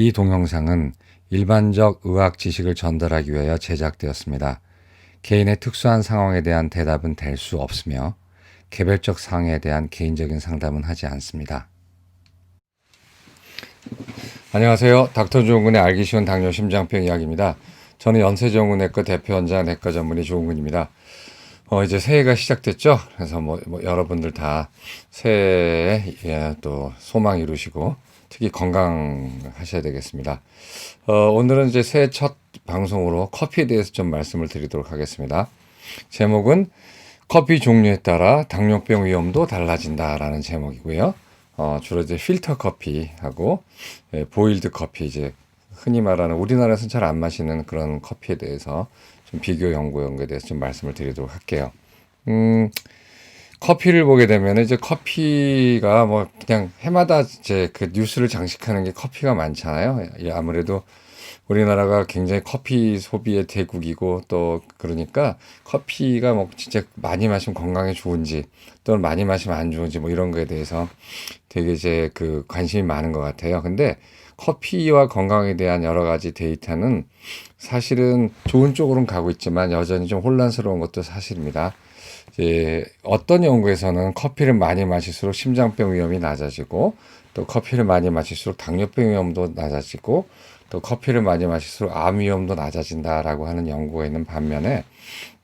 이 동영상은 일반적 의학 지식을 전달하기 위하여 제작되었습니다. 개인의 특수한 상황에 대한 대답은 될 수 없으며 개별적 상황에 대한 개인적인 상담은 하지 않습니다. 안녕하세요. 닥터 조은근의 알기 쉬운 당뇨 심장병 이야기입니다. 저는 연세정후내과 대표원장 내과 전문의 조은근입니다. 이제 새해가 시작됐죠. 그래서 여러분들 다 새해에 또 소망 이루시고 특히 건강하셔야 되겠습니다. 오늘은 이제 새해 첫 방송으로 커피에 대해서 좀 말씀을 드리도록 하겠습니다. 제목은 커피 종류에 따라 당뇨병 위험도 달라진다라는 제목이고요. 주로 이제 필터 커피하고 보일드 커피, 이제 흔히 말하는 우리나라에서는 잘 안 마시는 그런 커피에 대해서 좀 비교 연구에 대해서 좀 말씀을 드리도록 할게요. 커피를 보게 되면 이제 커피가 뭐 그냥 해마다 이제 그 뉴스를 장식하는 게 커피가 많잖아요. 아무래도 우리나라가 굉장히 커피 소비의 대국이고 또 그러니까 커피가 뭐 진짜 많이 마시면 건강에 좋은지 또는 많이 마시면 안 좋은지 뭐 이런 거에 대해서 되게 이제 그 관심이 많은 것 같아요. 근데 커피와 건강에 대한 여러 가지 데이터는 사실은 좋은 쪽으로는 가고 있지만 여전히 좀 혼란스러운 것도 사실입니다. 이제 어떤 연구에서는 커피를 많이 마실수록 심장병 위험이 낮아지고 또 커피를 많이 마실수록 당뇨병 위험도 낮아지고 또 커피를 많이 마실수록 암 위험도 낮아진다라고 하는 연구가 있는 반면에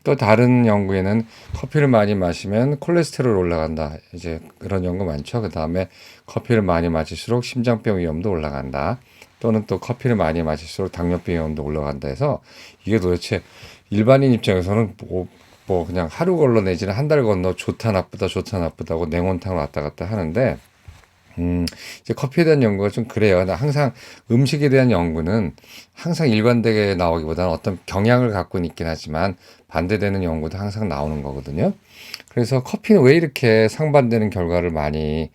또 다른 연구에는 커피를 많이 마시면 콜레스테롤 올라간다. 이제 그런 연구 많죠. 그 다음에 커피를 많이 마실수록 심장병 위험도 올라간다. 또는 또 커피를 많이 마실수록 당뇨병 위험도 올라간다 해서 이게 도대체 일반인 입장에서는 뭐 그냥 하루 걸러 내지는 한 달 건너 좋다 나쁘다 좋다 나쁘다고 냉온탕을 왔다 갔다 하는데 이제 커피에 대한 연구가 좀 그래요. 항상 음식에 대한 연구는 항상 일관되게 나오기보다는 어떤 경향을 갖고 있긴 하지만 반대되는 연구도 항상 나오는 거거든요. 그래서 커피는 왜 이렇게 상반되는 결과를 많이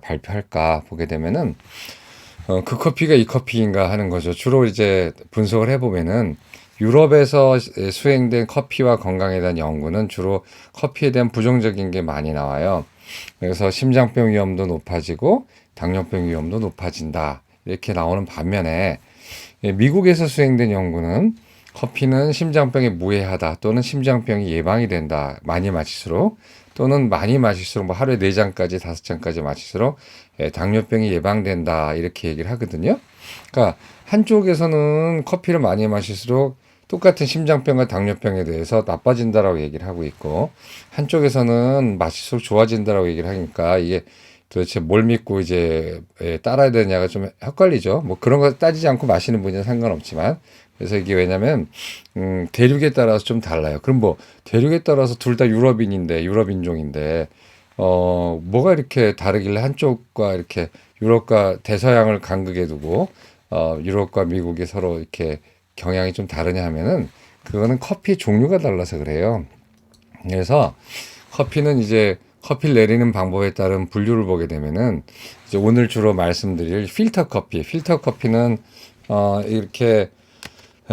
발표할까 보게 되면은 그 커피가 이 커피인가 하는 거죠. 주로 이제 분석을 해보면은 유럽에서 수행된 커피와 건강에 대한 연구는 주로 커피에 대한 부정적인 게 많이 나와요. 그래서 심장병 위험도 높아지고 당뇨병 위험도 높아진다. 이렇게 나오는 반면에 미국에서 수행된 연구는 커피는 심장병에 무해하다 또는 심장병이 예방이 된다. 많이 마실수록 또는 많이 마실수록 뭐 하루에 4잔까지 5잔까지 마실수록 당뇨병이 예방된다. 이렇게 얘기를 하거든요. 그러니까 한쪽에서는 커피를 많이 마실수록 똑같은 심장병과 당뇨병에 대해서 나빠진다라고 얘기를 하고 있고 한쪽에서는 마실수록 좋아진다라고 얘기를 하니까 이게 도대체 뭘 믿고 이제 따라야 되냐가 좀 헷갈리죠. 뭐 그런 거 따지지 않고 마시는 분이는 상관없지만 그래서 이게 왜냐면 대륙에 따라서 좀 달라요. 그럼 뭐 대륙에 따라서 둘 다 유럽인인데 유럽인종인데 뭐가 이렇게 다르길래 한쪽과 이렇게 유럽과 대서양을 간극해 두고 유럽과 미국이 서로 이렇게 경향이 좀 다르냐 하면은 그거는 커피 종류가 달라서 그래요. 그래서 커피는 이제 커피를 내리는 방법에 따른 분류를 보게 되면은 이제 오늘 주로 말씀드릴 필터 커피는 이렇게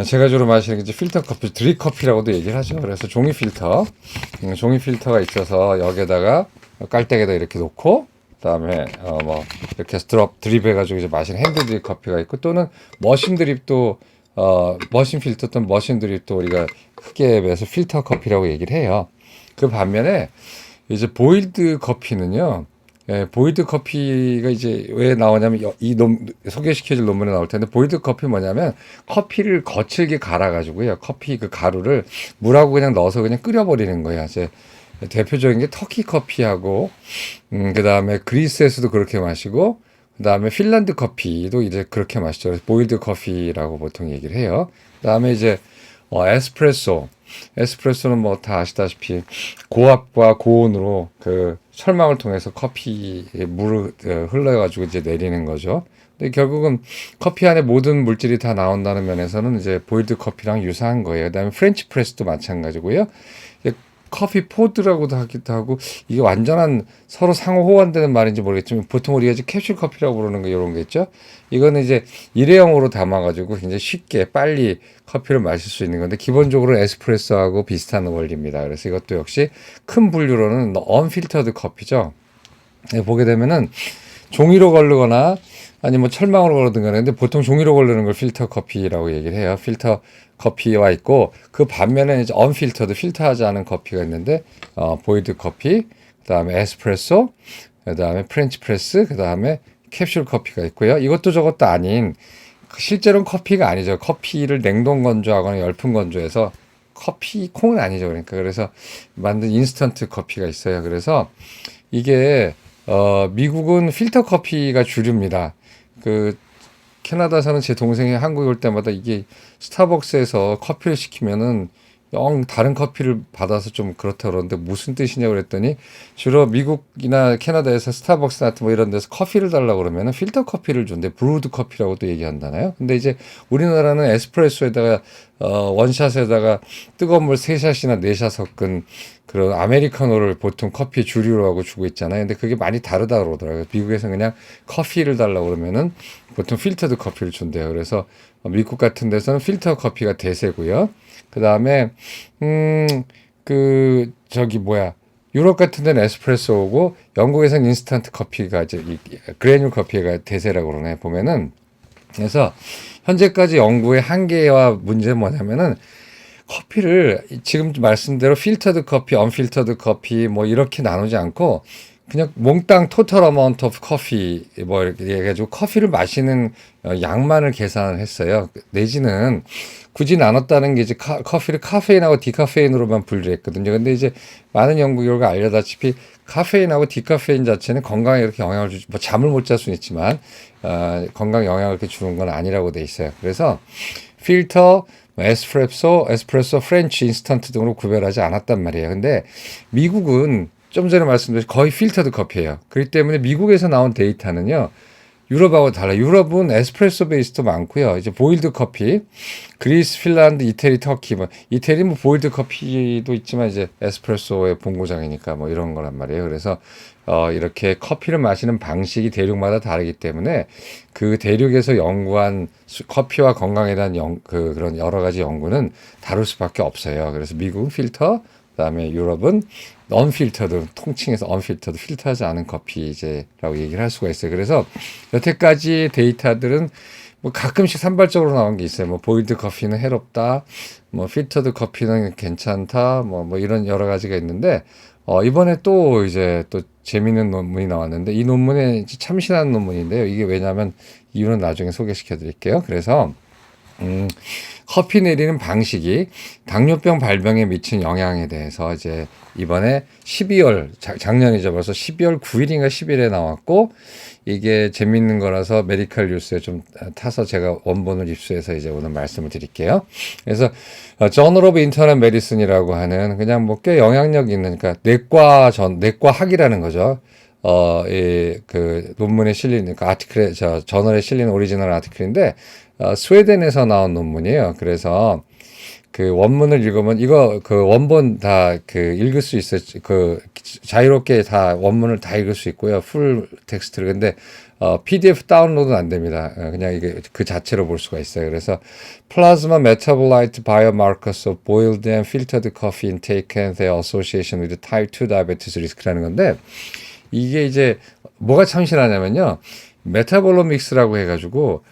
제가 주로 마시는 게 이제 필터 커피, 드립 커피라고도 얘기를 하죠. 그래서 종이 필터가 있어서 여기에다가 깔때기에다 이렇게 놓고 그다음에 뭐 이렇게 드립해가지고 이제 마시는 핸드 드립 커피가 있고 또는 머신 드립도 머신 필터 또는 머신 드립도 우리가 크게 해서 필터 커피라고 얘기를 해요. 그 반면에 이제 보일드 커피는요. 보일드 커피가 이제 왜 나오냐면 소개시켜줄 논문에 나올 텐데 보일드 커피 뭐냐면 커피를 거칠게 갈아가지고요. 커피 그 가루를 물하고 그냥 넣어서 그냥 끓여버리는 거예요. 이제 대표적인 게 터키 커피하고 그 다음에 그리스에서도 그렇게 마시고 그 다음에 핀란드 커피도 이제 그렇게 마시죠. 보일드 커피라고 보통 얘기를 해요. 그 다음에 이제 에스프레소는 뭐 다 아시다시피 고압과 고온으로 그 철망을 통해서 커피 물을 흘러가지고 이제 내리는 거죠. 근데 결국은 커피 안에 모든 물질이 다 나온다는 면에서는 이제 보일드 커피랑 유사한 거예요. 그다음에 프렌치 프레스도 마찬가지고요. 커피 포드라고도 하기도 하고 이게 완전한 서로 상호 호환되는 말인지 모르겠지만 보통 우리가 이제 캡슐 커피라고 부르는 게 이런 게 있죠. 이거는 이제 일회용으로 담아가지고 굉장히 쉽게 빨리 커피를 마실 수 있는 건데 기본적으로 에스프레소하고 비슷한 원리입니다. 그래서 이것도 역시 큰 분류로는 언필터드 커피죠. 보게 되면은 종이로 걸르거나 아니면 뭐 철망으로 걸르든가 근데 보통 종이로 걸르는 걸 필터 커피라고 얘기를 해요. 필터 커피와 있고 그 반면에 이제 언필터드 필터하지 않은 커피가 있는데 보이드 커피, 그다음에 에스프레소, 그다음에 프렌치 프레스, 그다음에 캡슐 커피가 있고요. 이것도 저것도 아닌 실제로는 커피가 아니죠. 커피를 냉동 건조하거나 열풍 건조해서 커피 콩은 아니죠. 그러니까 그래서 만든 인스턴트 커피가 있어요. 그래서 이게 미국은 필터 커피가 주류입니다. 그 캐나다에서는 제 동생이 한국에 올 때마다 이게 스타벅스에서 커피를 시키면은 영 다른 커피를 받아서 좀 그렇다 그러는데 무슨 뜻이냐고 그랬더니 주로 미국이나 캐나다에서 스타벅스 같은 뭐 이런 데서 커피를 달라고 그러면은 필터 커피를 준대. 브루드 커피라고도 얘기한다나요? 근데 이제 우리나라는 에스프레소에다가 원샷에다가 뜨거운 물 3샷이나 4샷 섞은 그런 아메리카노를 보통 커피 주류로 하고 주고 있잖아요. 근데 그게 많이 다르다 그러더라고요. 미국에서 그냥 커피를 달라고 그러면은 보통 필터드 커피를 준대요. 그래서 미국 같은 데서는 필터 커피가 대세고요. 그 다음에 저기 뭐야 유럽 같은 데는 에스프레소고 영국에서는 인스턴트 커피가 이제 그래뉴 커피가 대세라고 그러네 보면은. 그래서 현재까지 연구의 한계와 문제는 뭐냐면은 커피를 지금 말씀대로 필터드 커피, 언필터드 커피 뭐 이렇게 나누지 않고 그냥 몽땅 토탈 어마운트 오브 커피 뭐 이렇게 해가지고 커피를 마시는 양만을 계산을 했어요. 내지는 굳이 나눴다는 게 이제 커피를 카페인하고 디카페인으로만 분류했거든요. 근데 이제 많은 연구 결과 알려다시피 카페인하고 디카페인 자체는 건강에 이렇게 영향을 주지, 뭐 잠을 못 잘 수는 있지만 건강 영향을 이렇게 주는 건 아니라고 돼 있어요. 그래서 필터, 에스프레소, 프렌치, 인스턴트 등으로 구별하지 않았단 말이에요. 근데 미국은 좀 전에 말씀드린 거의 필터드 커피예요. 그렇기 때문에 미국에서 나온 데이터는요. 유럽하고 달라요. 유럽은 에스프레소 베이스도 많고요. 이제 보일드 커피, 그리스, 핀란드, 이태리, 터키, 뭐 이태리 뭐 보일드 커피도 있지만 이제 에스프레소의 본고장이니까 뭐 이런 거란 말이에요. 그래서 이렇게 커피를 마시는 방식이 대륙마다 다르기 때문에 그 대륙에서 연구한 커피와 건강에 대한 그런 여러 가지 연구는 다를 수밖에 없어요. 그래서 미국은 필터, 그다음에 유럽은 언필터드, 통칭해서 언필터드, 필터하지 않은 커피 이제라고 얘기를 할 수가 있어요. 그래서 여태까지 데이터들은 뭐 가끔씩 산발적으로 나온 게 있어요. 뭐 보일드 커피는 해롭다, 뭐 필터드 커피는 괜찮다, 뭐 이런 여러 가지가 있는데 이번에 또 이제 또 재미있는 논문이 나왔는데 이 논문에 참신한 논문인데요. 이게 왜냐하면 이유는 나중에 소개시켜 드릴게요. 그래서 커피 내리는 방식이 당뇨병 발병에 미친 영향에 대해서 이제 이번에 12월, 작년이죠. 벌써 12월 9일인가 10일에 나왔고, 이게 재밌는 거라서 메디컬 뉴스에 좀 타서 제가 원본을 입수해서 이제 오늘 말씀을 드릴게요. 그래서 저널 오브 인터넷 메디슨이라고 하는 그냥 뭐 꽤 영향력 있는, 그러니까 내과학이라는 거죠. 그 논문에 실린, 그 아티클에, 저널에 실린 오리지널 아티클인데, 스웨덴에서 나온 논문이에요. 그래서 그 원문을 읽으면 이거 그 원본 다 그 읽을 수 있어요. 그 자유롭게 다 원문을 다 읽을 수 있고요. 풀 텍스트를. 근데 PDF 다운로드는 안 됩니다. 그냥 이게 그 자체로 볼 수가 있어요. 그래서 Plasma Metabolite Biomarkers of Boiled and Filtered Coffee Intake and their Association with Type 2 Diabetes Risk라는 건데 이게 이제 뭐가 참신하냐면요. 메타볼로믹스라고 해가지고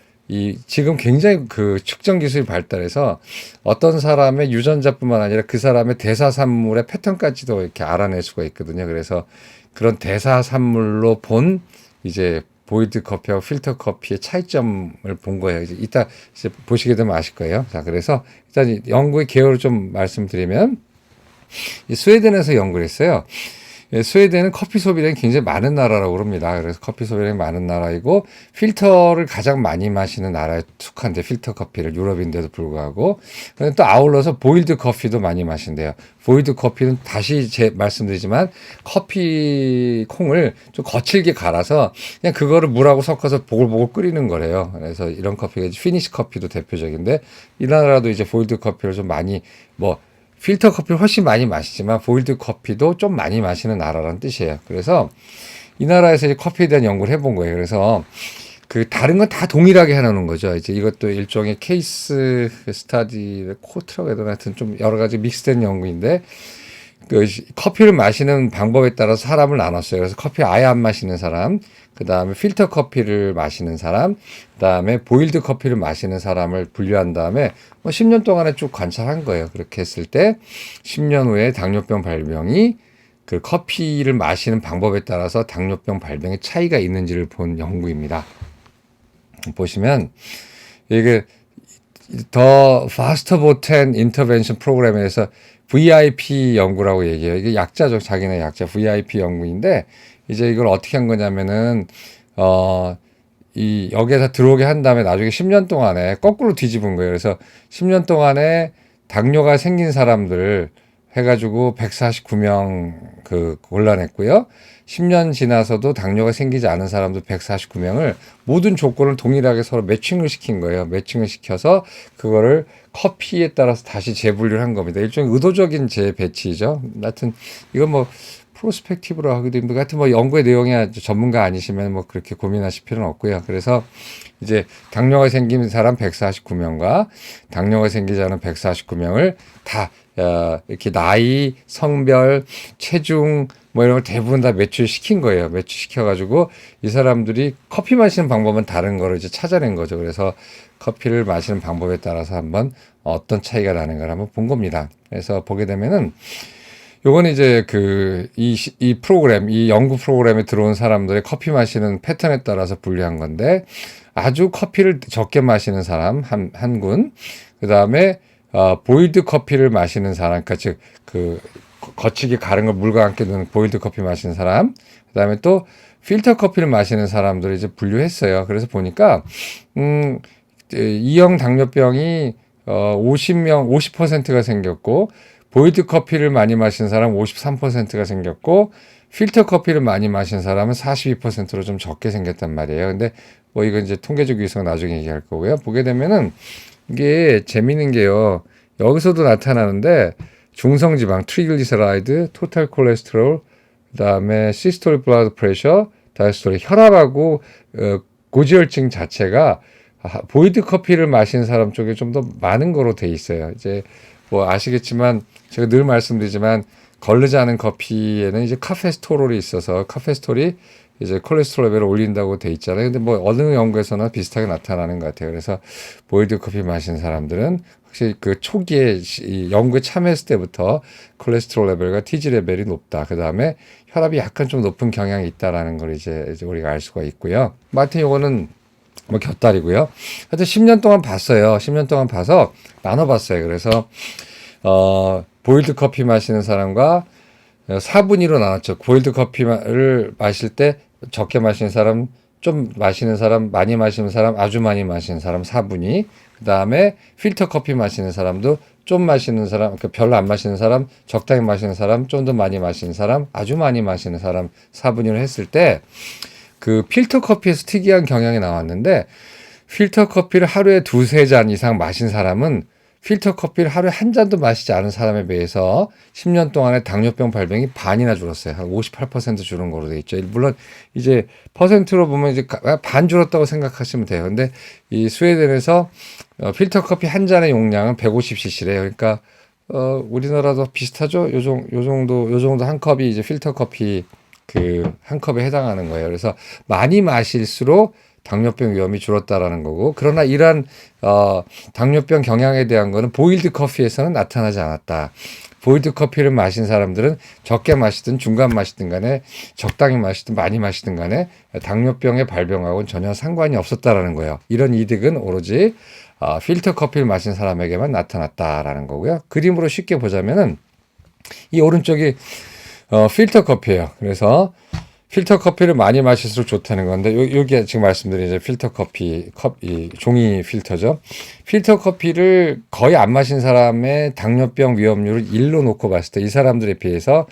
지금 굉장히 그 측정 기술이 발달해서 어떤 사람의 유전자뿐만 아니라 그 사람의 대사산물의 패턴까지도 이렇게 알아낼 수가 있거든요. 그래서 그런 대사산물로 본 이제 보일드 커피하고 필터 커피의 차이점을 본 거예요. 이따 이제 보시게 되면 아실 거예요. 자, 그래서 일단 연구의 개요를 좀 말씀드리면 스웨덴에서 연구를 했어요. 스웨덴은 커피 소비량이 굉장히 많은 나라라고 합니다. 그래서 커피 소비량이 많은 나라이고 필터를 가장 많이 마시는 나라에 속한데 필터 커피를 유럽인데도 불구하고 또 아울러서 보일드 커피도 많이 마신대요. 보일드 커피는 다시 말씀드리지만 커피 콩을 좀 거칠게 갈아서 그냥 그거를 물하고 섞어서 보글보글 끓이는 거래요. 그래서 이런 커피가 피니시 커피도 대표적인데 이 나라도 이제 보일드 커피를 좀 많이 필터 커피를 훨씬 많이 마시지만 보일드 커피도 좀 많이 마시는 나라라는 뜻이에요. 그래서 이 나라에서 이제 커피에 대한 연구를 해본 거예요. 그래서 그 다른 건 다 동일하게 해놓는 거죠. 이제 이것도 일종의 케이스 스타디 코트라고 해야 되나 하여튼 좀 여러 가지 믹스된 연구인데 그 커피를 마시는 방법에 따라서 사람을 나눴어요. 그래서 커피 아예 안 마시는 사람, 그 다음에 필터 커피를 마시는 사람, 그 다음에 보일드 커피를 마시는 사람을 분류한 다음에 10년 동안에 쭉 관찰한 거예요. 그렇게 했을 때 10년 후에 당뇨병 발병이 그 커피를 마시는 방법에 따라서 당뇨병 발병의 차이가 있는지를 본 연구입니다. 보시면 이게 더 Faster Botan Intervention 프로그램에서 VIP 연구라고 얘기해요. 이게 약자죠. 자기네 약자 VIP 연구인데 이제 이걸 어떻게 한 거냐면은 이 여기에서 들어오게 한 다음에 나중에 10년 동안에 거꾸로 뒤집은 거예요. 그래서 10년 동안에 당뇨가 생긴 사람들 해가지고 149명 골라냈고요. 10년 지나서도 당뇨가 생기지 않은 사람들 149명을 모든 조건을 동일하게 서로 매칭을 시킨 거예요. 매칭을 시켜서 그거를 커피에 따라서 다시 재분류를 한 겁니다. 일종의 의도적인 재배치죠. 하여튼 이건 뭐 프로스펙티브로 하기도 힘들고 하여튼 뭐 연구의 내용이 전문가 아니시면 뭐 그렇게 고민하실 필요는 없고요. 그래서 이제 당뇨가 생긴 사람 149명과 당뇨가 생기지 않은 149명을 다 이렇게 나이, 성별, 체중 뭐 이런 걸 대부분 다 매출시킨 거예요. 매출시켜가지고 이 사람들이 커피 마시는 방법은 다른 거를 이제 찾아낸 거죠. 그래서 커피를 마시는 방법에 따라서 한번 어떤 차이가 나는가를 한번 본 겁니다. 그래서 보게 되면은 요건 이제 이 프로그램, 이 연구 프로그램에 들어온 사람들의 커피 마시는 패턴에 따라서 분류한 건데 아주 커피를 적게 마시는 사람 한 군, 그 다음에 보일드 커피를 마시는 사람, 그러니까 즉 거치게 가른 걸 물과 함께 넣는 보일드 커피 마시는 사람, 그 다음에 또 필터 커피를 마시는 사람들을 이제 분류했어요. 그래서 보니까 E형 당뇨병이 50%가 생겼고 보일드 커피를 많이 마시는 사람 53%가 생겼고 필터 커피를 많이 마시는 사람은 42%로 좀 적게 생겼단 말이에요. 근데 뭐 이건 이제 통계적 유의성 나중에 얘기할 거고요. 보게 되면은 이게 재밌는 게요. 여기서도 나타나는데 중성지방, 트리글리세라이드, 토탈 콜레스테롤, 그다음에 시스톨 블러드 프레셔, 다이스톨, 혈압하고 고지혈증 자체가 보일드 커피를 마시는 사람 쪽에 좀 더 많은 거로 돼 있어요. 이제 뭐 아시겠지만 제가 늘 말씀드리지만 걸르지 않은 커피에는 이제 카페스토롤이 있어서 카페스토롤이 이제 콜레스테롤 레벨을 올린다고 돼 있잖아요. 근데 뭐 어느 연구에서나 비슷하게 나타나는 것 같아요. 그래서 보일드 커피 마시는 사람들은 확실히 그 초기에 이 연구에 참여했을 때부터 콜레스테롤 레벨과 TG 레벨이 높다. 그 다음에 혈압이 약간 좀 높은 경향이 있다라는 걸 이제 우리가 알 수가 있고요. 하여튼 요거는 뭐 곁다리고요. 하여튼 10년 동안 봤어요. 10년 동안 봐서 나눠봤어요. 그래서 보일드 커피 마시는 사람과 4분위로 나눴죠. 보일드 커피를 마실 때 적게 마시는 사람, 좀 마시는 사람, 많이 마시는 사람, 아주 많이 마시는 사람 4분위. 그 다음에 필터 커피 마시는 사람도 좀 마시는 사람, 그러니까 별로 안 마시는 사람, 적당히 마시는 사람, 좀 더 많이 마시는 사람, 아주 많이 마시는 사람 4분위로 했을 때 그 필터 커피에서 특이한 경향이 나왔는데 필터 커피를 하루에 2-3잔 이상 마신 사람은 필터 커피를 하루에 한 잔도 마시지 않은 사람에 비해서 10년 동안에 당뇨병 발병이 반이나 줄었어요. 한 58% 줄은 거로 돼 있죠. 물론 이제 퍼센트로 보면 이제 반 줄었다고 생각하시면 돼요. 근데 이 스웨덴에서 필터 커피 한 잔의 용량은 150cc래요. 그러니까 우리나라도 비슷하죠. 요 정도 한 컵이 이제 필터 커피 한 컵에 해당하는 거예요. 그래서 많이 마실수록 당뇨병 위험이 줄었다라는 거고, 그러나 이러한 당뇨병 경향에 대한 거는 보일드 커피에서는 나타나지 않았다. 보일드 커피를 마신 사람들은 적게 마시든 중간 마시든 간에 적당히 마시든 많이 마시든 간에 당뇨병의 발병하고는 전혀 상관이 없었다라는 거예요. 이런 이득은 오로지 필터 커피를 마신 사람에게만 나타났다라는 거고요. 그림으로 쉽게 보자면은 이 오른쪽이 필터 커피예요. 그래서 필터 커피를 많이 마실수록 좋다는 건데 여기 지금 말씀드린 이제 필터 커피 이 종이 필터죠. 필터 커피를 거의 안 마신 사람의 당뇨병 위험률을 1로 놓고 봤을 때 이 사람들에 비해서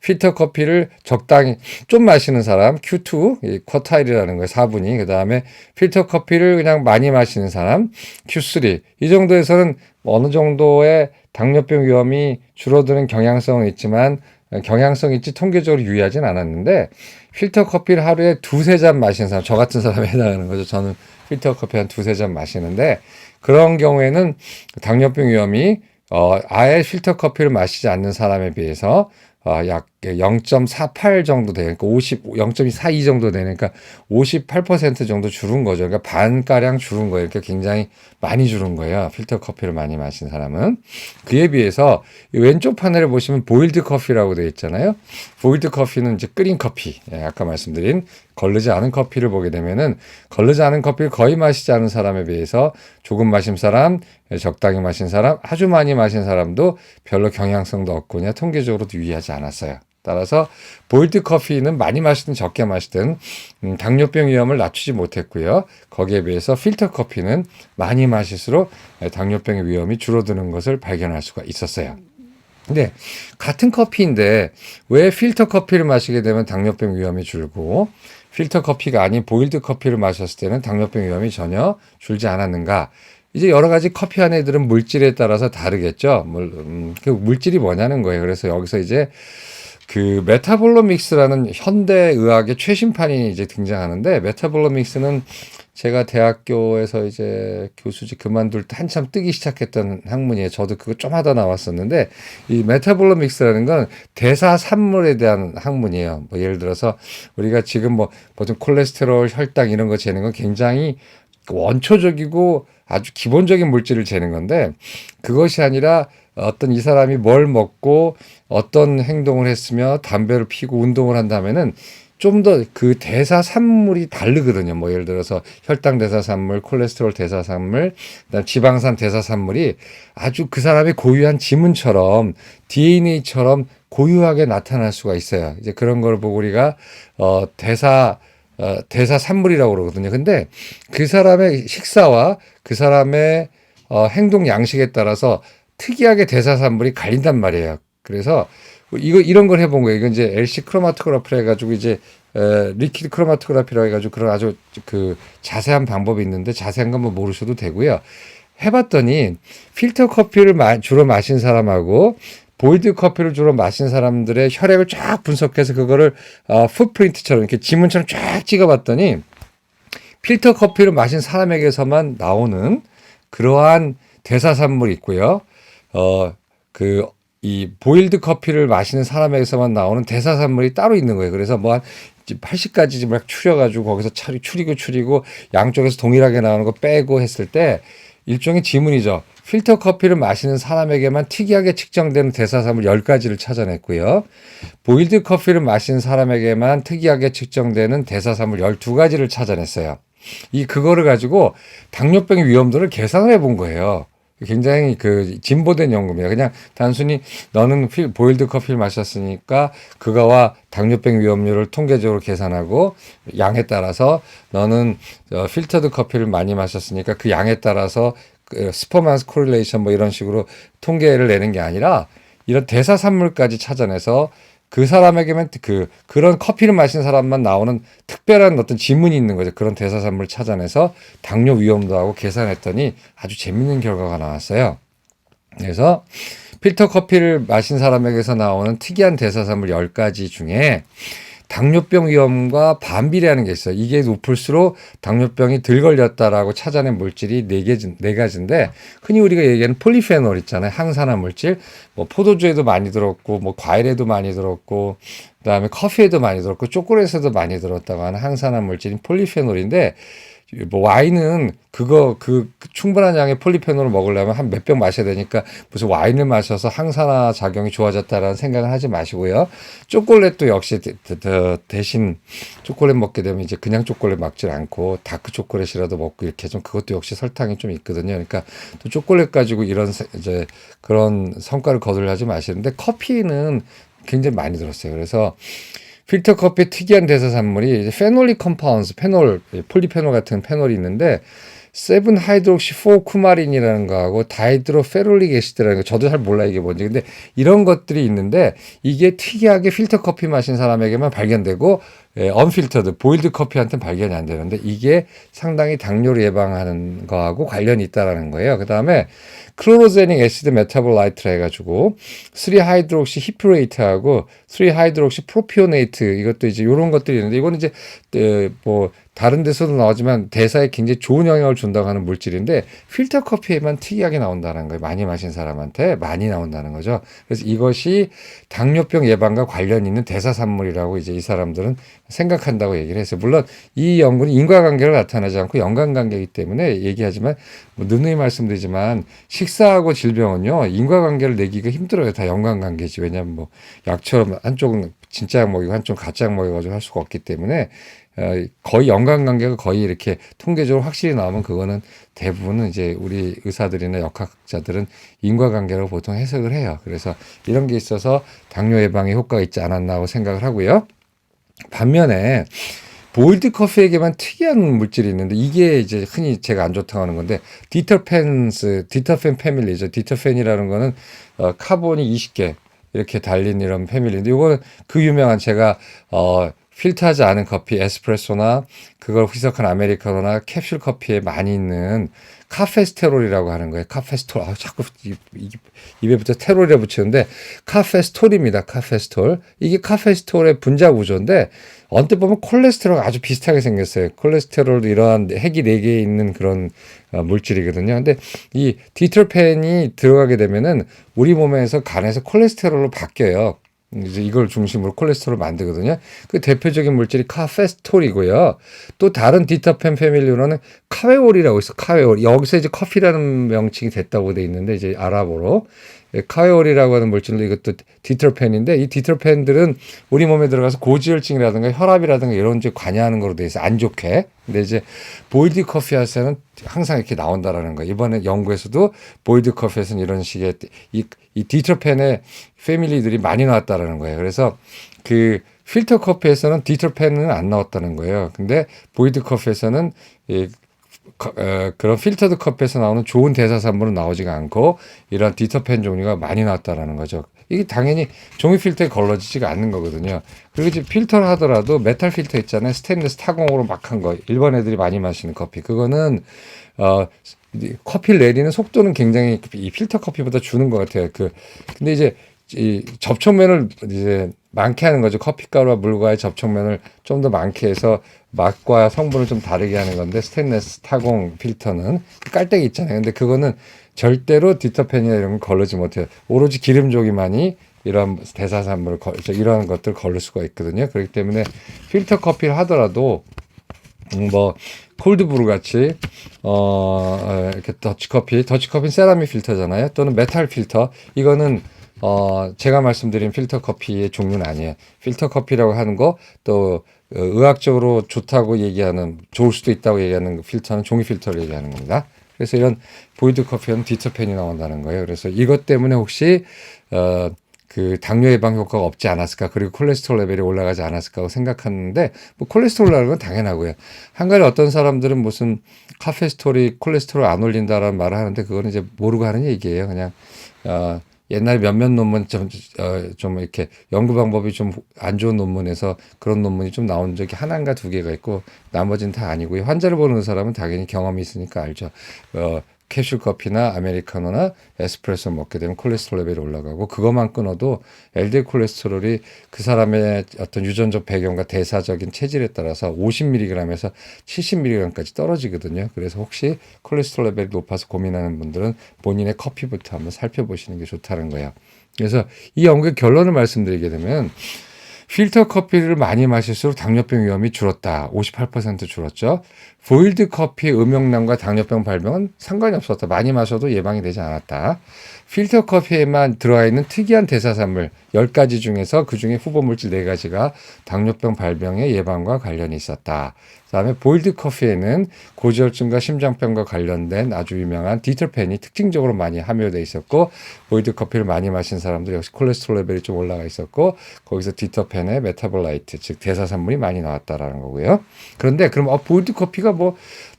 필터 커피를 적당히 좀 마시는 사람 Q2 이 쿼타일이라는 거예요. 4분위. 그다음에 필터 커피를 그냥 많이 마시는 사람 Q3. 이 정도에서는 어느 정도의 당뇨병 위험이 줄어드는 경향성은 있지만 경향성 있지 통계적으로 유의하진 않았는데 필터 커피를 하루에 2-3잔 마시는 사람, 저 같은 사람에 해당하는 거죠. 저는 필터 커피 한 2-3잔 마시는데 그런 경우에는 당뇨병 위험이 아예 필터 커피를 마시지 않는 사람에 비해서 약 0.48 정도 돼요. 그러니까 0.42 정도 되니까 58% 정도 줄은 거죠. 그러니까 반가량 줄은 거예요. 그러니까 굉장히 많이 줄은 거예요. 필터 커피를 많이 마신 사람은. 그에 비해서 이 왼쪽 판넬에 보시면 보일드 커피라고 되어 있잖아요. 보일드 커피는 이제 끓인 커피. 예, 아까 말씀드린 걸르지 않은 커피를 보게 되면은 걸르지 않은 커피를 거의 마시지 않은 사람에 비해서 조금 마신 사람, 적당히 마신 사람, 아주 많이 마신 사람도 별로 경향성도 없고 통계적으로도 유의하지 않았어요. 따라서 보일드 커피는 많이 마시든 적게 마시든 당뇨병 위험을 낮추지 못했고요. 거기에 비해서 필터 커피는 많이 마실수록 당뇨병의 위험이 줄어드는 것을 발견할 수가 있었어요. 근데 같은 커피인데 왜 필터 커피를 마시게 되면 당뇨병 위험이 줄고 필터 커피가 아닌 보일드 커피를 마셨을 때는 당뇨병 위험이 전혀 줄지 않았는가? 이제 여러 가지 커피 안에 들은 물질에 따라서 다르겠죠. 그 물질이 뭐냐는 거예요. 그래서 여기서 이제 그 메타볼로믹스라는 현대 의학의 최신판이 이제 등장하는데 메타볼로믹스는 제가 대학교에서 이제 교수직 그만둘 때 한참 뜨기 시작했던 학문이에요. 저도 그거 좀 하다 나왔었는데 이 메타볼로믹스라는 건 대사 산물에 대한 학문이에요. 뭐 예를 들어서 우리가 지금 뭐 보통 콜레스테롤, 혈당 이런 거 재는 건 굉장히 원초적이고 아주 기본적인 물질을 재는 건데 그것이 아니라 어떤 이 사람이 뭘 먹고 어떤 행동을 했으며 담배를 피고 운동을 한다면은 좀 더 그 대사산물이 다르거든요. 뭐 예를 들어서 혈당 대사산물, 콜레스테롤 대사산물, 그다음 지방산 대사산물이 아주 그 사람의 고유한 지문처럼 DNA처럼 고유하게 나타날 수가 있어요. 이제 그런 걸 보고 우리가 대사산물이라고 그러거든요. 근데 그 사람의 식사와 그 사람의 행동 양식에 따라서 특이하게 대사산물이 갈린단 말이에요. 그래서 이런 걸 해본 거예요. 이건 이제 LC 크로마토그래피라 해가지고 이제 리퀴드 크로마토그래피라 해가지고 그런 아주 그 자세한 방법이 있는데 자세한 건 뭐 모르셔도 되고요. 해봤더니 필터 커피를 주로 마신 사람하고 보일드 커피를 주로 마신 사람들의 혈액을 쫙 분석해서 그거를 풋프린트처럼 이렇게 지문처럼 쫙 찍어봤더니 필터 커피를 마신 사람에게서만 나오는 그러한 대사산물이 있고요. 이 보일드 커피를 마시는 사람에게서만 나오는 대사산물이 따로 있는 거예요. 그래서 뭐 한 80가지 막 추려가지고 거기서 추리고 양쪽에서 동일하게 나오는 거 빼고 했을 때 일종의 지문이죠. 필터 커피를 마시는 사람에게만 특이하게 측정되는 대사산물 10가지를 찾아냈고요. 보일드 커피를 마시는 사람에게만 특이하게 측정되는 대사산물 12가지를 찾아냈어요. 그거를 가지고 당뇨병의 위험도를 계산을 해본 거예요. 굉장히 그 진보된 연구입니다. 그냥 단순히 너는 보일드 커피를 마셨으니까 그거와 당뇨병 위험률을 통계적으로 계산하고 양에 따라서 너는 필터드 커피를 많이 마셨으니까 그 양에 따라서 스퍼만스 코릴레이션 뭐 이런 식으로 통계를 내는 게 아니라 이런 대사산물까지 찾아내서 그 사람에게만 그런 커피를 마시는 사람만 나오는 특별한 어떤 지문이 있는 거죠. 그런 대사산물을 찾아내서 당뇨 위험도하고 계산했더니 아주 재밌는 결과가 나왔어요. 그래서 필터 커피를 마신 사람에게서 나오는 특이한 대사산물 10가지 중에 당뇨병 위험과 반비례하는 게 있어요. 이게 높을수록 당뇨병이 덜 걸렸다라고 찾아낸 물질이 네 가지인데 흔히 우리가 얘기하는 폴리페놀 있잖아요. 항산화 물질. 뭐 포도주에도 많이 들었고 뭐 과일에도 많이 들었고 그다음에 커피에도 많이 들었고 초콜릿에도 많이 들었다고 하는 항산화 물질인 폴리페놀인데 뭐 와인은 충분한 양의 폴리페놀을 먹으려면 한 몇 병 마셔야 되니까 무슨 와인을 마셔서 항산화 작용이 좋아졌다라는 생각을 하지 마시고요. 초콜릿도 역시 대신 초콜릿 먹게 되면 이제 그냥 초콜릿 먹지 않고 다크 초콜릿이라도 먹고 이렇게 좀 그것도 역시 설탕이 좀 있거든요. 그러니까 또 초콜릿 가지고 이런 이제 그런 성과를 거두려하지 마시는데 커피는 굉장히 많이 들었어요. 그래서 필터 커피의 특이한 대사산물이 페놀릭 컴파운드, 폴리페놀 같은 페놀이 있는데 7-하이드록시-4-쿠마린이라는 거하고 다이드로페롤릭 애시드라는 거 저도 잘 몰라요 이게 뭔지. 근데 이런 것들이 있는데 이게 특이하게 필터 커피 마신 사람에게만 발견되고 언필터드 보일드 커피한테는 발견이 안 되는데 이게 상당히 당뇨를 예방하는 거하고 관련이 있다라는 거예요. 그다음에 클로로제닉 애시드 메타볼라이트라 해가지고 3-하이드록시 히프레이트하고 3-하이드록시 프로피오네이트 이것도 이제 이런 것들이 있는데 이거는 이제 뭐 다른 데서도 나오지만 대사에 굉장히 좋은 영향을 준다고 하는 물질인데 필터 커피에만 특이하게 나온다는 거예요. 많이 마신 사람한테 많이 나온다는 거죠. 그래서 이것이 당뇨병 예방과 관련 있는 대사산물이라고 이제 이 사람들은 생각한다고 얘기를 했어요. 물론 이 연구는 인과관계를 나타나지 않고 연관관계이기 때문에 얘기하지만 뭐 누누이 말씀드리지만 식사하고 질병은요 인과관계를 내기가 힘들어요. 다 연관관계지. 왜냐하면 뭐 약처럼 한쪽은 진짜 약 먹이고 한쪽은 가짜 약 먹여가지고 할 수가 없기 때문에 거의 연관관계가 거의 이렇게 통계적으로 확실히 나오면 그거는 대부분은 이제 우리 의사들이나 역학자들은 인과관계라고 보통 해석을 해요. 그래서 이런 게 있어서 당뇨 예방에 효과가 있지 않았나 하고 생각을 하고요. 반면에 보일드 커피에게만 특이한 물질이 있는데 이게 이제 흔히 제가 안 좋다고 하는 건데 디터펜 패밀리죠. 디터펜이라는 거는 카본이 20개 이렇게 달린 이런 패밀리인데 이거는 그 유명한 제가 필터하지 않은 커피, 에스프레소나 그걸 희석한 아메리카노나 캡슐 커피에 많이 있는 카페스테롤이라고 하는 거예요. 카페스톨. 자꾸 입에부터 테롤이라 붙이는데 카페스톨입니다. 카페스톨. 이게 카페스톨의 분자 구조인데 언뜻 보면 콜레스테롤과 아주 비슷하게 생겼어요. 콜레스테롤도 이러한 핵이 4개 있는 그런 물질이거든요. 근데 이 디터펜이 들어가게 되면은 우리 몸에서 간에서 콜레스테롤로 바뀌어요. 이제 이걸 중심으로 콜레스테롤을 만들거든요. 그 대표적인 물질이 카페스톨이고요. 또 다른 디터펜 패밀리로는 카웨올이라고 있어. 카웨올. 여기서 이제 커피라는 명칭이 됐다고 돼 있는데 이제 아랍어로 카웨올이라고 하는 물질도 이것도 디터펜인데 이 디터펜들은 우리 몸에 들어가서 고지혈증이라든가 혈압이라든가 이런 데 관여하는 거로 돼 있어. 안 좋게. 근데 이제 보일드 커피 하에서는 항상 이렇게 나온다라는 거예요. 이번에 연구에서도 보일드 커피에서는 이런 식의 이 디터펜의 패밀리들이 많이 나왔다라는 거예요. 그래서 그 필터 커피에서는 디터펜은 안 나왔다는 거예요. 근데 보일드 커피에서는 그런 필터드 커피에서 나오는 좋은 대사산물은 나오지가 않고 이런 디터펜 종류가 많이 나왔다라는 거죠. 이게 당연히 종이 필터에 걸러지지가 않는 거거든요. 그리고 이제 필터를 하더라도 메탈 필터 있잖아요. 스테인리스 타공으로 막 한 거. 일반 애들이 많이 마시는 커피. 그거는 커피를 내리는 속도는 굉장히 이 필터 커피보다 주는 것 같아요. 근데 이제 이 접촉면을 이제 많게 하는 거죠. 커피가루와 물과의 접촉면을 좀 더 많게 해서 맛과 성분을 좀 다르게 하는 건데 스테인리스 타공 필터는 깔때기 있잖아요. 근데 그거는 절대로 디터펜이나 이런 건 걸르지 못해요. 오로지 기름종이만이 이런 대사산물을 이런 것들을 걸를 수가 있거든요. 그렇기 때문에 필터 커피를 하더라도 뭐 콜드브루 같이 이렇게 더치커피는 세라믹 필터잖아요. 또는 메탈 필터. 이거는 제가 말씀드린 필터 커피의 종류는 아니에요. 필터 커피라고 하는 거, 또 의학적으로 좋다고 얘기하는, 좋을 수도 있다고 얘기하는 그 필터는 종이 필터를 얘기하는 겁니다. 그래서 이런 보일드 커피는 디터펜이 나온다는 거예요. 그래서 이것 때문에 혹시 그 당뇨 예방 효과가 없지 않았을까, 그리고 콜레스테롤 레벨이 올라가지 않았을까 하고 생각하는데, 뭐 콜레스테롤 올라가는 건 당연하고요. 한가지 어떤 사람들은 무슨 카페스톨이 콜레스테롤 안 올린다라는 말을 하는데 그거는 이제 모르고 하는 얘기예요. 그냥 옛날에 몇몇 논문 좀 이렇게 연구 방법이 좀 안 좋은 논문에서 그런 논문이 좀 나온 적이 하나인가 2개가 있고 나머지는 다 아니고요. 환자를 보는 사람은 당연히 경험이 있으니까 알죠. 캡슐 커피나 아메리카노나 에스프레소 먹게 되면 콜레스테롤 레벨이 올라가고 그것만 끊어도 LDL 콜레스테롤이 그 사람의 어떤 유전적 배경과 대사적인 체질에 따라서 50mg에서 70mg까지 떨어지거든요. 그래서 혹시 콜레스테롤 레벨이 높아서 고민하는 분들은 본인의 커피부터 한번 살펴보시는 게 좋다는 거예요. 그래서 이 연구의 결론을 말씀드리게 되면 필터 커피를 많이 마실수록 당뇨병 위험이 줄었다. 58% 줄었죠. 보일드 커피의 음용량과 당뇨병 발병은 상관이 없었다. 많이 마셔도 예방이 되지 않았다. 필터 커피에만 들어가 있는 특이한 대사산물 10가지 중에서 그중에 후보물질 4가지가 당뇨병 발병의 예방과 관련이 있었다. 그다음에 보일드 커피에는 고지혈증과 심장병과 관련된 아주 유명한 디터펜이 특징적으로 많이 함유되어 있었고 보일드 커피를 많이 마신 사람들 역시 콜레스테롤 레벨이 좀 올라가 있었고 거기서 디터펜의 메타볼라이트 즉 대사산물이 많이 나왔다라는 거고요. 그런데 그럼 보일드 커피가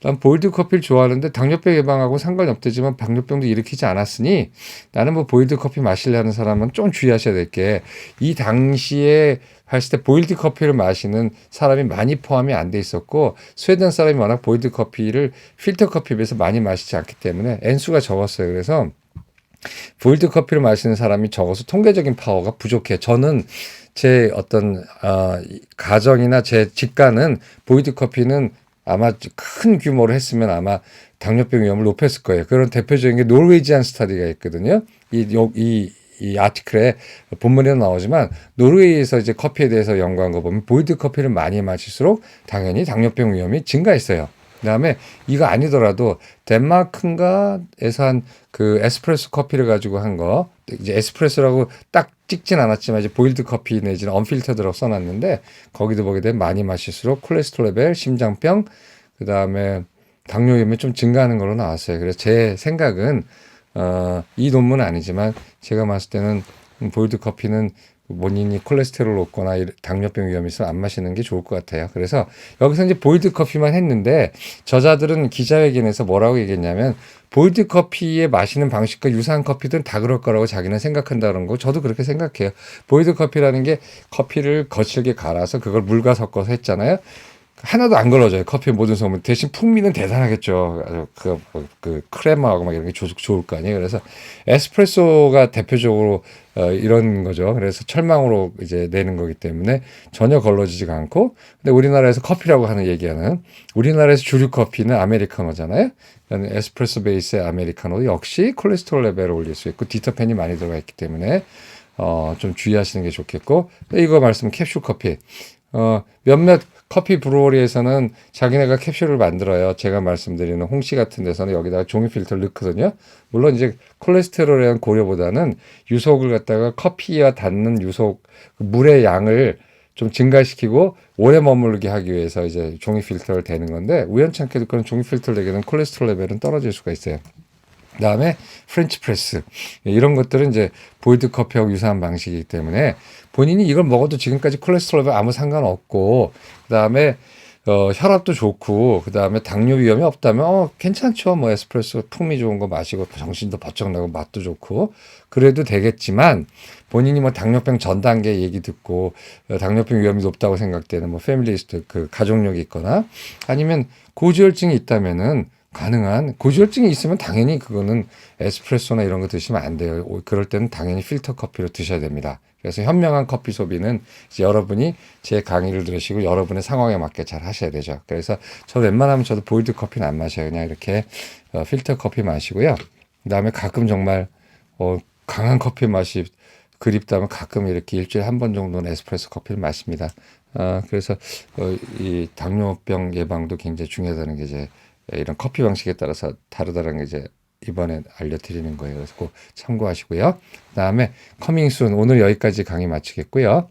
난 보일드 커피를 좋아하는데 당뇨병 예방하고 상관이 없대지만 당뇨병도 일으키지 않았으니 나는 보일드 커피 마시려는 사람은 좀 주의하셔야 될 게 이 당시에 했을 때 보일드 커피를 마시는 사람이 많이 포함이 안 돼 있었고 스웨덴 사람이 워낙 보일드 커피를 필터 커피에 비해서 많이 마시지 않기 때문에 N수가 적었어요. 그래서 보일드 커피를 마시는 사람이 적어서 통계적인 파워가 부족해요. 저는 제 어떤 가정이나 제 직관은 보일드 커피는 아마 큰 규모로 했으면 아마 당뇨병 위험을 높였을 거예요. 그런 대표적인 게 노르웨이지안 스터디가 있거든요. 이 아티클에 본문에도 나오지만 노르웨이에서 이제 커피에 대해서 연구한 거 보면 보일드 커피를 많이 마실수록 당연히 당뇨병 위험이 증가했어요. 그다음에 이거 아니더라도 덴마크인가에서 한 그 에스프레소 커피를 가지고 한 거, 이제 에스프레소라고 딱 찍진 않았지만 이제 보일드 커피 내지는 언필터드라고 써놨는데 거기도 보게 되면 많이 마실수록 콜레스테롤 레벨, 심장병, 그다음에 당뇨 위험이 좀 증가하는 걸로 나왔어요. 그래서 제 생각은 이 논문은 아니지만 제가 봤을 때는 보일드 커피는 본인이 콜레스테롤 높거나 당뇨병 위험이 있으면 안 마시는 게 좋을 것 같아요. 그래서 여기서 이제 보일드 커피만 했는데 저자들은 기자회견에서 뭐라고 얘기했냐면 보일드 커피에 마시는 방식과 유사한 커피들은 다 그럴 거라고 자기는 생각한다는 거 저도 그렇게 생각해요. 보일드 커피라는 게 커피를 거칠게 갈아서 그걸 물과 섞어서 했잖아요. 하나도 안 걸러져요. 커피 모든 성분. 대신 풍미는 대단하겠죠. 그 크레마하고 막 이런 게 좋을 거 아니에요. 그래서 에스프레소가 대표적으로 이런 거죠. 그래서 철망으로 이제 내는 거기 때문에 전혀 걸러지지가 않고. 근데 우리나라에서 커피라고 하는 얘기하는 우리나라에서 주류 커피는 아메리카노잖아요. 에스프레소 베이스의 아메리카노 역시 콜레스테롤 레벨을 올릴 수 있고 디터펜이 많이 들어가 있기 때문에 좀 주의하시는 게 좋겠고. 이거 말씀 캡슐 커피. 몇몇 커피 브루어리에서는 자기네가 캡슐을 만들어요. 제가 말씀드리는 홍씨 같은 데서는 여기다가 종이 필터를 넣거든요. 물론 이제 콜레스테롤에 대한 고려보다는 유속을 갖다가 커피와 닿는 유속, 물의 양을 좀 증가시키고 오래 머무르게 하기 위해서 이제 종이 필터를 대는 건데 우연찮게도 그런 종이 필터를 대게 되면 콜레스테롤 레벨은 떨어질 수가 있어요. 그다음에 프렌치 프레스 이런 것들은 이제 보일드 커피하고 유사한 방식이기 때문에 본인이 이걸 먹어도 지금까지 콜레스테롤에 아무 상관없고 그다음에 혈압도 좋고 그다음에 당뇨 위험이 없다면 괜찮죠. 뭐 에스프레소 풍미 좋은 거 마시고 정신도 번쩍 나고 맛도 좋고 그래도 되겠지만 본인이 뭐 당뇨병 전 단계 얘기 듣고 당뇨병 위험이 높다고 생각되는 뭐 패밀리스트 그 가족력이 있거나 아니면 고지혈증이 있다면은 가능한 고지혈증이 있으면 당연히 그거는 에스프레소나 이런 거 드시면 안 돼요. 그럴 때는 당연히 필터 커피로 드셔야 됩니다. 그래서 현명한 커피 소비는 이제 여러분이 제 강의를 들으시고 여러분의 상황에 맞게 잘 하셔야 되죠. 그래서 저 웬만하면 저도 보일드 커피는 안 마셔요. 그냥 이렇게 필터 커피 마시고요. 그다음에 가끔 정말 강한 커피 맛이 그립다면 가끔 이렇게 일주일에 한 번 정도는 에스프레소 커피를 마십니다. 그래서 이 당뇨병 예방도 굉장히 중요하다는 게 이제 이런 커피 방식에 따라서 다르다는 게 이제 이번에 알려드리는 거예요. 그래서 꼭 참고하시고요. 그다음에 커밍순 오늘 여기까지 강의 마치겠고요.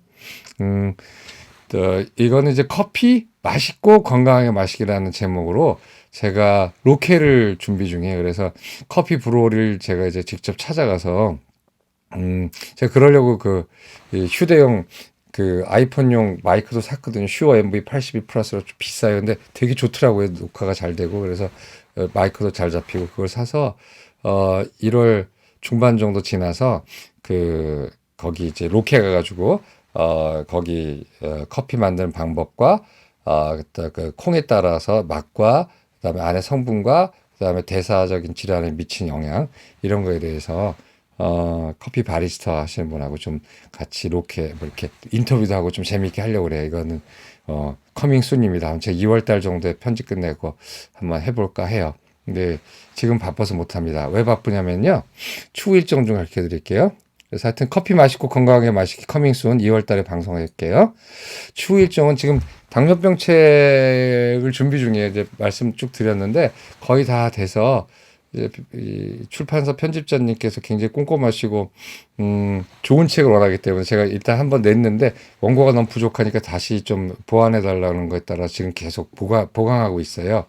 이거는 이제 커피 맛있고 건강하게 마시기라는 제목으로 제가 로케를 준비 중이에요. 그래서 커피 브루어리를 제가 이제 직접 찾아가서 제가 그러려고 휴대용 그 아이폰용 마이크도 샀거든요. 슈어 MV82 플러스로 좀 비싸요. 근데 되게 좋더라고요. 녹화가 잘 되고 그래서 마이크도 잘 잡히고 그걸 사서 1월 중반 정도 지나서 거기 이제 로케 가가지고 거기 커피 만드는 방법과 그 콩에 따라서 맛과 그다음에 안에 성분과 그다음에 대사적인 질환에 미친 영향 이런 거에 대해서 커피 바리스타 하시는 분하고 좀 같이 로케 뭐 이렇게 인터뷰도 하고 좀 재미있게 하려고 그래요. 이거는 커밍 순입니다. 제가 2월 달 정도에 편집 끝내고 한번 해볼까 해요. 근데 지금 바빠서 못합니다. 왜 바쁘냐면요. 추후 일정 좀 가르쳐 드릴게요. 그래서 하여튼 커피 마시고 건강하게 마시기 커밍 순 2월 달에 방송할게요. 추후 일정은 지금 당뇨병 책을 준비 중이에요. 이제 말씀 쭉 드렸는데 거의 다 돼서 이제 이 출판사 편집자님께서 굉장히 꼼꼼하시고 좋은 책을 원하기 때문에 제가 일단 한번 냈는데 원고가 너무 부족하니까 다시 좀 보완해 달라는 거에 따라 지금 계속 보강하고 있어요.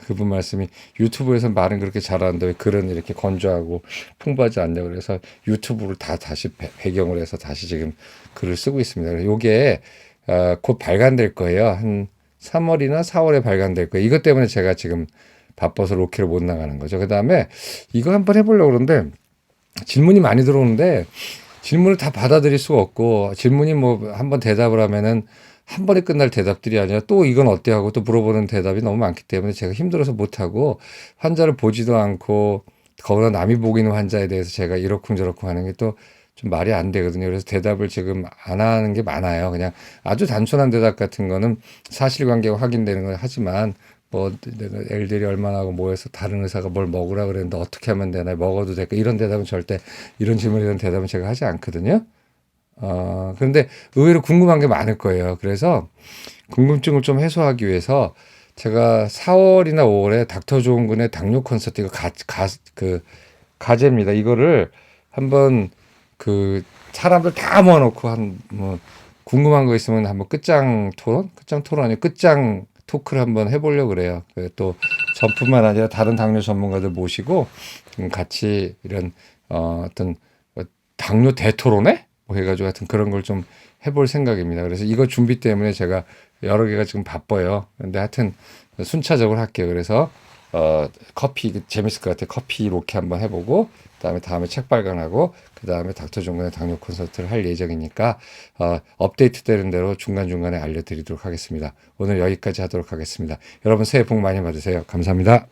그분 말씀이 유튜브에서 말은 그렇게 잘하는데 왜 글은 이렇게 건조하고 풍부하지 않냐고 그래서 유튜브를 다시 배경을 해서 다시 지금 글을 쓰고 있습니다. 요게 곧 발간될 거예요. 한 3월이나 4월에 발간될 거예요. 이것 때문에 제가 지금 바빠서 로케를 못 나가는 거죠. 그 다음에 이거 한번 해보려고 그러는데 질문이 많이 들어오는데 질문을 다 받아들일 수가 없고 질문이 뭐 한번 대답을 하면은 한 번에 끝날 대답들이 아니라 또 이건 어때 하고 또 물어보는 대답이 너무 많기 때문에 제가 힘들어서 못하고 환자를 보지도 않고 거기다 남이 보고 있는 환자에 대해서 제가 이러쿵저러쿵 하는 게 또 좀 말이 안 되거든요. 그래서 대답을 지금 안 하는 게 많아요. 그냥 아주 단순한 대답 같은 거는 사실관계가 확인되는 걸 하지만 뭐 내가 엘들이 얼마나 하고 모여서 다른 의사가 뭘 먹으라 그랬는데 어떻게 하면 되나 먹어도 될까 이런 대답은 절대 이런 질문에 대한 대답은 제가 하지 않거든요. 그런데 의외로 궁금한 게 많을 거예요. 그래서 궁금증을 좀 해소하기 위해서 제가 4월이나 5월에 닥터 좋은 군의 당뇨 콘서트 이거 그 가제입니다. 이거를 한번 그 사람들 다 모아놓고 한 뭐 궁금한 거 있으면 한번 끝장 토론 아니고 끝장 토크를 한번 해보려고 그래요. 또 저뿐만 아니라 다른 당뇨 전문가들 모시고 같이 이런 어떤 뭐 당뇨 대토론회 뭐 해가지고 하여튼 그런 걸 좀 해볼 생각입니다. 그래서 이거 준비 때문에 제가 여러 개가 지금 바빠요. 근데 하여튼 순차적으로 할게요. 그래서 커피 재밌을 것 같아요. 커피 로케 한번 해보고 다음에 책 발간하고 그다음에 닥터 종근의 당뇨 콘서트를 할 예정이니까 업데이트 되는 대로 중간중간에 알려드리도록 하겠습니다. 오늘 여기까지 하도록 하겠습니다. 여러분 새해 복 많이 받으세요. 감사합니다.